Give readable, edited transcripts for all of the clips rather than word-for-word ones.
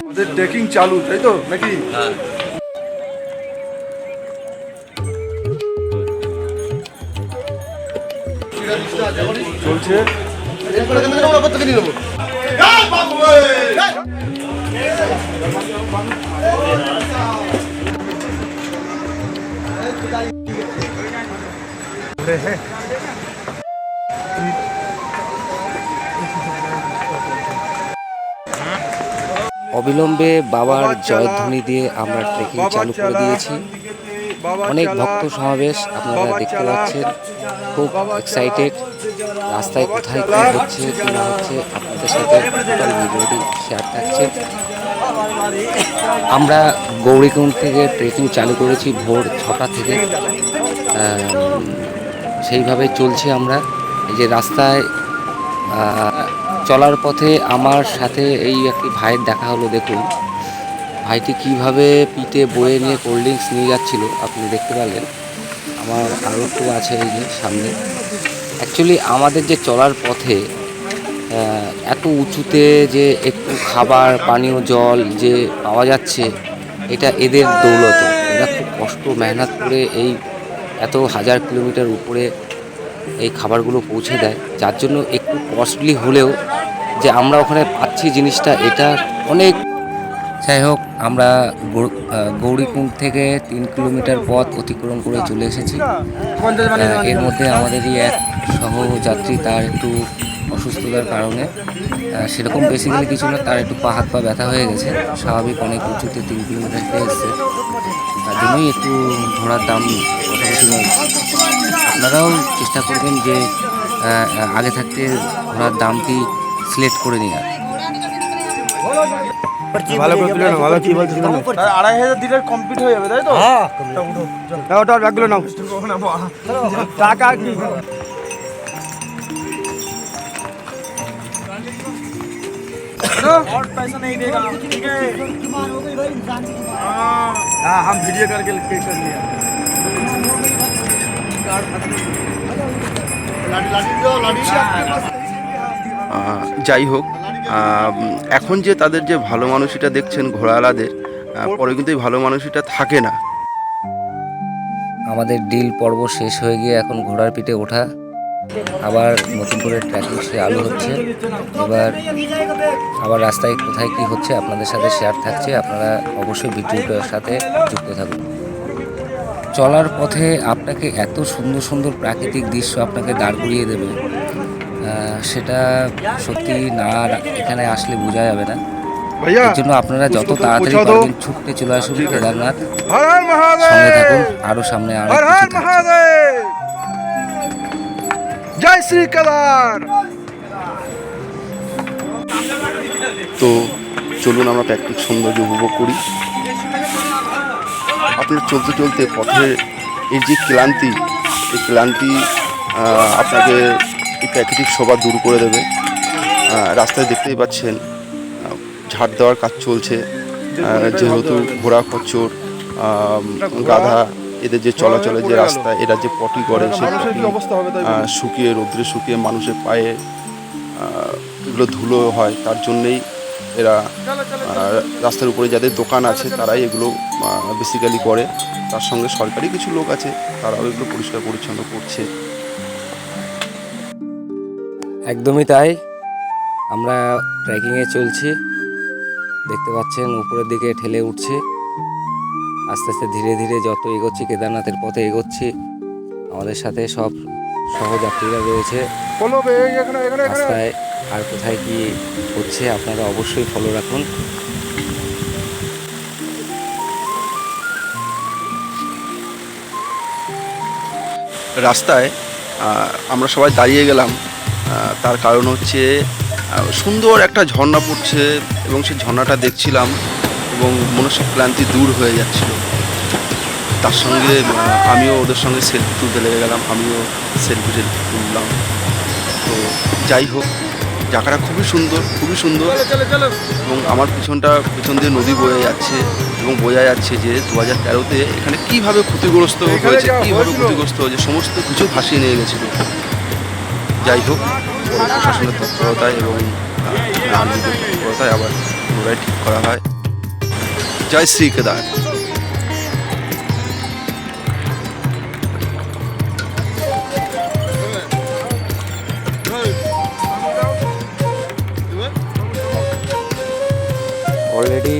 ওদের ট্রেকিং চালু, তাই তো নাকি? হ্যাঁ। চলছে। অবিলম্বে বাবার জয়ধ্বনি দিয়ে আমরা ট্রেকিং চালু করে দিয়েছি। অনেক ভক্ত সমাবেশ আপনারা দেখতে পাচ্ছেন, খুব এক্সাইটেড। রাস্তায় কোথায় কী হচ্ছে কী না হচ্ছে আপনাদের সাথে টোটাল ভিডিওটি শেয়ার থাকছে। আমরা গৌরীকুণ্ড থেকে ট্রেকিং চালু করেছি ভোর 6টা থেকে, সেইভাবে চলছি আমরা। এই যে রাস্তায় চলার পথে আমার সাথে এই একটি ভাইয়ের দেখা হলো। দেখুন ভাইটি কিভাবে পিঠে বয়ে নিয়ে কোল্ড ড্রিঙ্কস নিয়ে যাচ্ছিল, আপনি দেখতে পারলেন। আমার আরও একটু আছে এই যে সামনে। অ্যাকচুয়ালি আমাদের যে চলার পথে এত উঁচুতে যে একটু খাবার পানীয় জল যে পাওয়া যাচ্ছে, এটা এদের দৌলতে। এরা খুব কষ্ট মেহনত করে এই এত 1000 কিলোমিটার উপরে এই খাবারগুলো পৌঁছে দেয়, যার জন্য একটু কস্টলি হলেও যে আমরা ওখানে পাচ্ছি জিনিসটা, এটা অনেক। যাই হোক, আমরা গৌরীকুণ্ড থেকে 3 কিলোমিটার পথ অতিক্রম করে চলে এসেছি। এর মধ্যে আমাদেরই এক সহযাত্রী, তার একটু অসুস্থতার কারণে, সেরকম বেসিক্যালি কিছু না, তার একটু পা হাত পা ব্যথা হয়ে গেছে। স্বাভাবিক অনেক উঁচুতে 3 কিলোমিটার খেয়ে এসছে, তার জন্যই একটু ঘোড়ার দাম কষাকষি। আপনারাও চেষ্টা করবেন যে আগে থাকতে ঘোড়ার দামটি সিলেক্ট করে নেওয়ার। ভালো করে তুলে নাও, ভালো কি বলছিস? 2500 দিলে কমপ্লিট হয়ে যাবে, তাই তো? হ্যাঁ, ওটা ব্যাগগুলো নাও। টাকা কি? और पैसा नहीं देगा, ठीक है? हाँ, हम वीडियो करके पे कर लिया। যাই হোক, এখন যে তাদের যে ভালো মানুষটা দেখছেন ঘোড়াওয়ালাদের, পরে কিন্তু এই ভালো মানুষটা থাকে না। আমাদের ডিল পর্ব শেষ হয়ে গিয়ে এখন ঘোড়ার পিঠে ওঠা, আবার নতুন করে ট্র্যাকিং চালু হচ্ছে। আবার রাস্তায় কোথায় কি হচ্ছে আপনাদের সাথে শেয়ার থাকছে, আপনারা অবশ্যই ভিডিওটার সাথে যুক্ত থাকুন। চলার পথে আপনাকে এত সুন্দর সুন্দর প্রাকৃতিক দৃশ্য আপনাকে দাঁড় করিয়ে দেবে, সেটা সত্যি না এখানে আসলে বোঝা যাবে না। এর জন্য আপনারা যত তাড়াতাড়ি পারবেন ছুটতে চলে আসুন কেদারনাথ। সঙ্গে থাকুন, আরো সামনে আরো কিছু থাকছে। জয় শ্রী কেদার। তো চলুন আমরা প্রাকৃতিক সৌন্দর্য উপভোগ করি। আপনার চলতে চলতে পথের এই যে ক্লান্তি, এই ক্লান্তি আপনাকে এই প্রাকৃতিক শোভা দূর করে দেবে। রাস্তায় দেখতেই পাচ্ছেন ঝাড় দেওয়ার কাজ চলছে, যেহেতু ঘোড়া খচ্চর গাধা এদের যে চলাচলের যে রাস্তা, এরা যে পটি করে সেই পটি শুকিয়ে রোদ্রে শুকিয়ে মানুষের পায়ে এগুলো ধুলো হয়, তার জন্যেই এরা রাস্তার উপরে যাদের দোকান আছে তারাই এগুলো বেসিক্যালি করে। তার সঙ্গে সরকারি কিছু লোক আছে, তারাও এগুলো পরিষ্কার পরিচ্ছন্ন করছে। একদমই তাই, আমরা ট্রেকিংয়ে চলছি, দেখতে পাচ্ছেন উপরের দিকে ঠেলে উঠছে। আস্তে আস্তে ধীরে ধীরে যত এগোচ্ছি, কেদারনাথের পথে এগোচ্ছি, আমাদের সাথে সব সহযাত্রীরা রয়েছে। রাস্তায় আর কোথায় কি হচ্ছে আপনারা অবশ্যই ফলো রাখুন। রাস্তায় আমরা সবাই দাঁড়িয়ে গেলাম, তার কারণ হচ্ছে সুন্দর একটা ঝর্ণা পড়ছে এবং সেই ঝর্ণাটা দেখছিলাম এবং মনসিক ক্লান্তি দূর হয়ে যাচ্ছিল। তার সঙ্গে আমিও ওদের সঙ্গে সেলফি তুলতে লেগে গেলাম, আমিও সেলফি তুললাম। তো যাই হোক, জায়গাটা খুবই সুন্দর, খুবই সুন্দর। এবং আমার পিছন দিয়ে নদী বয়ে যাচ্ছে এবং বোঝা যাচ্ছে যে 2013-তে এখানে কীভাবে ক্ষতিগ্রস্ত হয়েছে, সমস্ত কিছু ভাসিয়ে নিয়ে গেছিলো। যাই হোক, প্রশাসনের তৎপরতায় এবং কোথায় আবার পুনরায় ঠিক করা হয়। জয় শ্রী কেদার। অলরেডি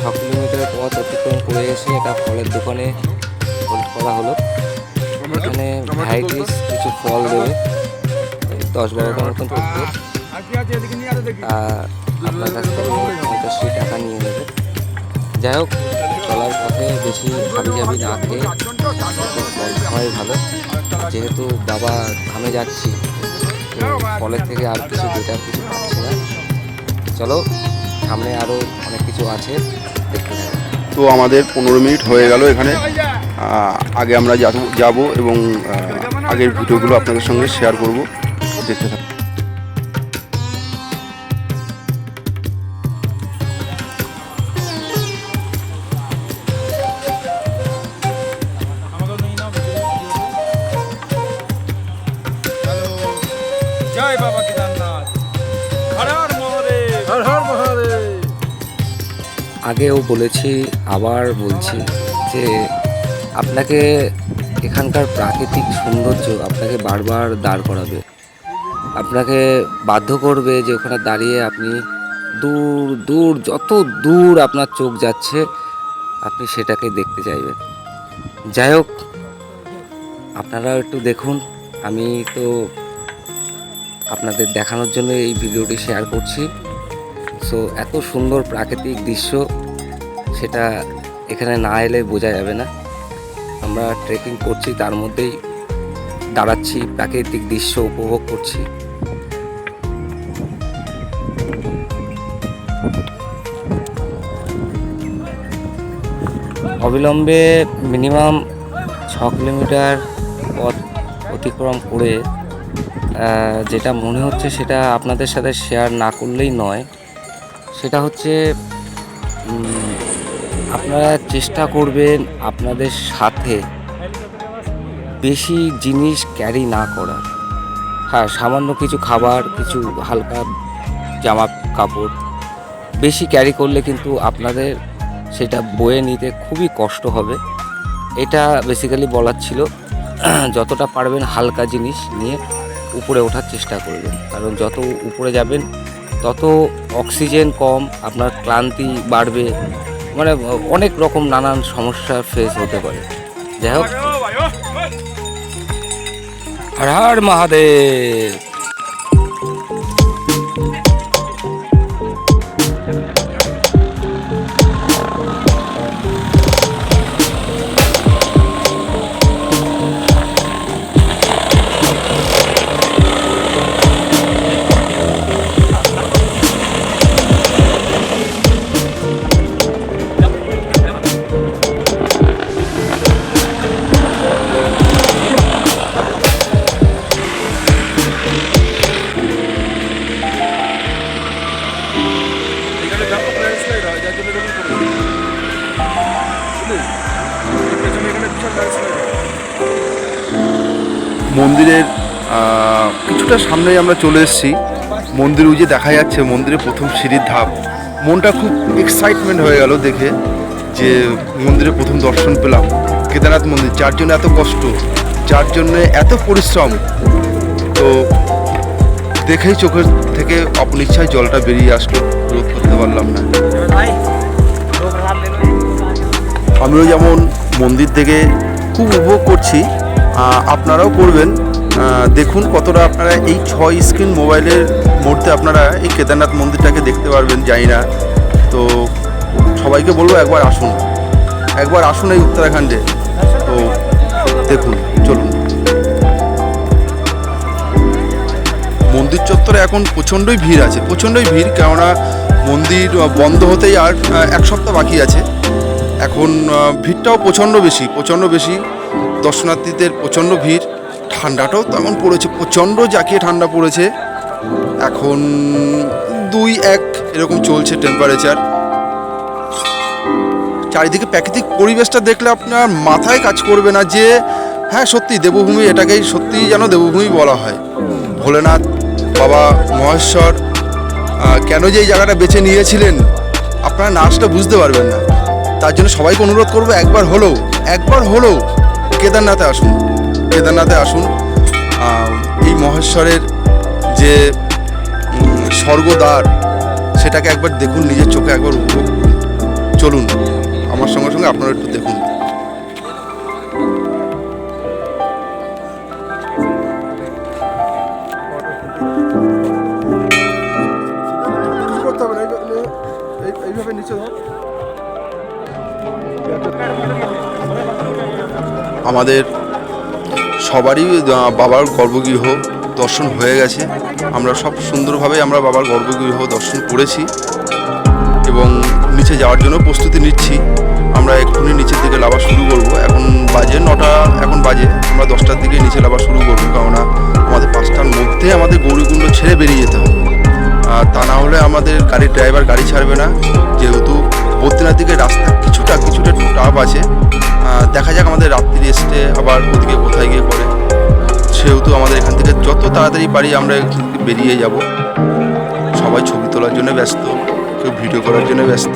6 কিলোমিটার পথ অতিক্রম করে এসে একটা ফলের দোকানে হোল্ড করা হলো। এখানে ভ্যারাইটিস কিছু ফল দেবে, 10-12টার মতন করতে। আর আপনার কাছ থেকে 50 টাকা নিয়ে নেবে। যাই হোক, চলার পথে বেশি হাবিজাবি না খেয়ে ফল খাওয়াই ভালো। যেহেতু বাবা ধামে যাচ্ছি, তো ফলের থেকে আর কিছু বেটার কিছু পাচ্ছি না। চলো, সামনে আরও অনেক কিছু আছে, দেখতে থাকো। তো আমাদের 15 মিনিট হয়ে গেল এখানে। আগে আমরা যাব এবং আগের ভিডিওগুলো আপনাদের সঙ্গে শেয়ার করব, দেখতে থাকুন। জয় বাবা কেদারনাথ, হর হর মহাদেব, হর হর মহাদেব। আগেও বলেছি, আবার বলছি যে আপনাকে এখানকার প্রাকৃতিক সৌন্দর্য আপনাকে বারবার দাঁড় করাবে, আপনাকে বাধ্য করবে যে ওখানে দাঁড়িয়ে আপনি দূর দূর, যত দূর আপনার চোখ যাচ্ছে আপনি সেটাকে দেখতে চাইবেন। যাই হোক, আপনারাও একটু দেখুন। আমি তো আপনাদের দেখানোর জন্য এই ভিডিওটি শেয়ার করছি। সো এত সুন্দর প্রাকৃতিক দৃশ্য, সেটা এখানে না এলে বোঝা যাবে না। আমরা ট্রেকিং করছি, তার মধ্যেই দাঁড়াচ্ছি, প্রাকৃতিক দৃশ্য উপভোগ করছি। অবিলম্বে মিনিমাম 6 কিলোমিটার পথ অতিক্রম করে যেটা মনে হচ্ছে সেটা আপনাদের সাথে শেয়ার না করলেই নয়। সেটা হচ্ছে আপনারা চেষ্টা করবেন আপনাদের সাথে বেশি জিনিস ক্যারি না করার। হ্যাঁ, সামান্য কিছু খাবার, কিছু হালকা জামা কাপড় বেশি ক্যারি করলে কিন্তু আপনাদের সেটা বয়ে নিতে খুবই কষ্ট হবে। এটা বেসিক্যালি বলার ছিল। যতটা পারবেন হালকা জিনিস নিয়ে উপরে ওঠার চেষ্টা করবেন, কারণ যত উপরে যাবেন তত অক্সিজেন কম, আপনার ক্লান্তি বাড়বে, মানে অনেক রকম নানান সমস্যা ফেস হতে পারে। যাই হোক, হর হর মহাদেব। মন্দিরের কিছুটা সামনেই আমরা চলে এসেছি। মন্দির ওই যে দেখা যাচ্ছে, মন্দিরের প্রথম সিঁড়ির ধাপ। মনটা খুব এক্সাইটমেন্ট হয়ে গেল দেখে যে মন্দিরে প্রথম দর্শন পেলাম। কেদারনাথ মন্দির, যার জন্য এত কষ্ট, যার জন্য এত পরিশ্রম, তো দেখেই চোখের থেকে আপন ইচ্ছায় জলটা বেরিয়ে আসলো, রোধ করতে পারলাম না। আমিও যেমন মন্দির থেকে খুব উপভোগ করছি, আপনারাও করবেন। দেখুন কতটা আপনারা এই 6 স্ক্রিন মোবাইলের মধ্যে আপনারা এই কেদারনাথ মন্দিরটাকে দেখতে পারবেন, জানি না। তো সবাইকে বলবো একবার আসুন এই উত্তরাখণ্ডে। তো দেখুন, চলুন। মন্দির চত্বরে এখন প্রচণ্ডই ভিড় আছে, কেননা মন্দির বন্ধ হতেই আর 1 সপ্তাহ বাকি আছে। এখন ভিড়টাও প্রচণ্ড বেশি, দর্শনার্থীদের প্রচণ্ড ভিড়। ঠান্ডাটাও তেমন পড়েছে, প্রচণ্ড জাঁকিয়ে ঠান্ডা পড়েছে। এখন 2-1 এরকম চলছে টেম্পারেচার। চারিদিকে প্রাকৃতিক পরিবেশটা দেখলে আপনার মাথায় কাজ করবে না যে হ্যাঁ সত্যি দেবভূমি, এটাকেই সত্যিই যেন দেবভূমি বলা হয়। ভোলেনাথ, বাবা মহেশ্বর, কেন যে এই জায়গাটা বেছে নিয়েছিলেন আপনারা না আসলে বুঝতে পারবেন না। তার জন্য সবাইকে অনুরোধ করবো একবার হলেও কেদারনাথে আসুন। এই মহেশ্বরের যে স্বর্গদ্বার সেটাকে একবার দেখুন, নিজের চোখে একবার উপভোগ করুন। চলুন আমার সঙ্গে সঙ্গে আপনারা একটু দেখুন। আমাদের সবারই বাবার গর্ভগৃহ দর্শন হয়ে গেছে। আমরা সব সুন্দরভাবে বাবার গর্ভগৃহ দর্শন করেছি এবং নিচে যাওয়ার জন্য প্রস্তুতি নিচ্ছি। আমরা এক্ষুনি নিচের দিকে লাভা শুরু করব। এখন বাজে 9টা, আমরা 10টার দিকে নিচে লাভা শুরু করবো, কেননা আমাদের 5টার মধ্যে আমাদের গৌরীকুণ্ড ছেড়ে বেরিয়ে যেতে হবে। তা না হলে আমাদের গাড়ির ড্রাইভার গাড়ি ছাড়বে না, যেহেতু বদ্রীনাথ দিকে রাস্তা কিছুটা একটু টাফ আছে। দেখা যাক আমাদের রাত্রি রেস্টে আবার ওদিকে কোথায় গিয়ে পড়ে, সেহেতু আমাদের এখান থেকে যত তাড়াতাড়ি পারি আমরা এখান থেকে বেরিয়ে যাব। সবাই ছবি তোলার জন্য ব্যস্ত, কেউ ভিডিও করার জন্য ব্যস্ত।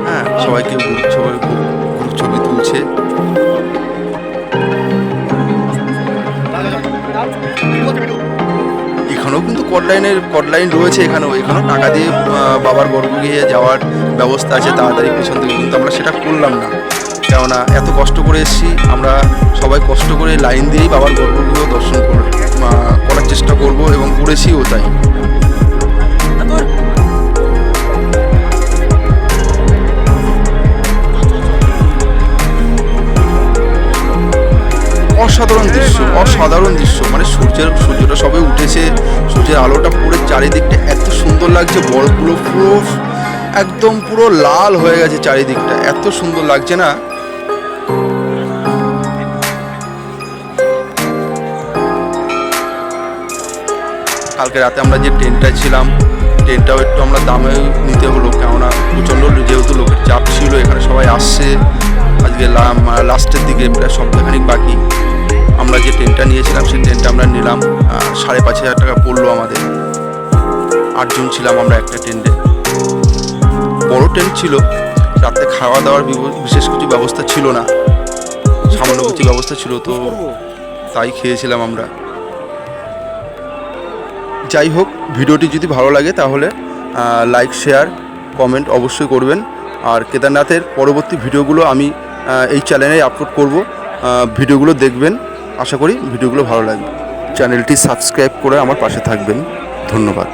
হ্যাঁ, সবাই গ্রুপ ছবি তুলছে। এখানেও কিন্তু কডলাইন রয়েছে, এখানেও টাকা দিয়ে বাবার গর্ভগৃহে যাওয়ার ব্যবস্থা আছে তাড়াতাড়ি পেছন থেকে, কিন্তু আমরা সেটা করলাম না। কেননা এত কষ্ট করে এসেছি, আমরা সবাই কষ্ট করে লাইন দিয়েই বাবার গর্ভগৃহ দর্শন করার চেষ্টা করব এবং করেছিও তাই। অসাধারণ দৃশ্য, মানে সূর্যটা সবে উঠেছে, সূর্যের আলোটা পুরো চারিদিকটা এত সুন্দর লাগছে। বরফগুলো পুরো লাল হয়ে গেছে, চারিদিকটা এত সুন্দর লাগছে না। কালকে রাতে আমরা যে ট্রেনটায় ছিলাম, ট্রেনটাও একটু আমরা দামে নিতে হলো, কেননা প্রচণ্ড যেহেতু লোকের চাপ ছিল, এখানে সবাই আসছে। আজকে লাস্টের দিকে প্রায় সপ্তাহখানিক বাকি। আমরা যে ট্রেনটা নিয়েছিলাম সেই ট্রেনটা আমরা নিলাম, 5,500 টাকা পড়লো আমাদের। 8 জন ছিলাম আমরা একটা ট্রেনে, বড় ট্রেন ছিল। রাতে খাওয়া দাওয়ার বিশেষ কিছু ব্যবস্থা ছিল না, সামান্য কিছু ব্যবস্থা ছিল, তো তাই খেয়েছিলাম আমরা। যাই হোক, ভিডিওটি যদি ভালো লাগে তাহলে লাইক, শেয়ার, কমেন্ট অবশ্যই করবেন। আর কেদারনাথের পরবর্তী ভিডিওগুলো আমি এই চ্যানেলে আপলোড করব, ভিডিওগুলো দেখবেন। আশা করি ভিডিওগুলো ভালো লাগবে। চ্যানেলটি সাবস্ক্রাইব করে আমার পাশে থাকবেন। ধন্যবাদ।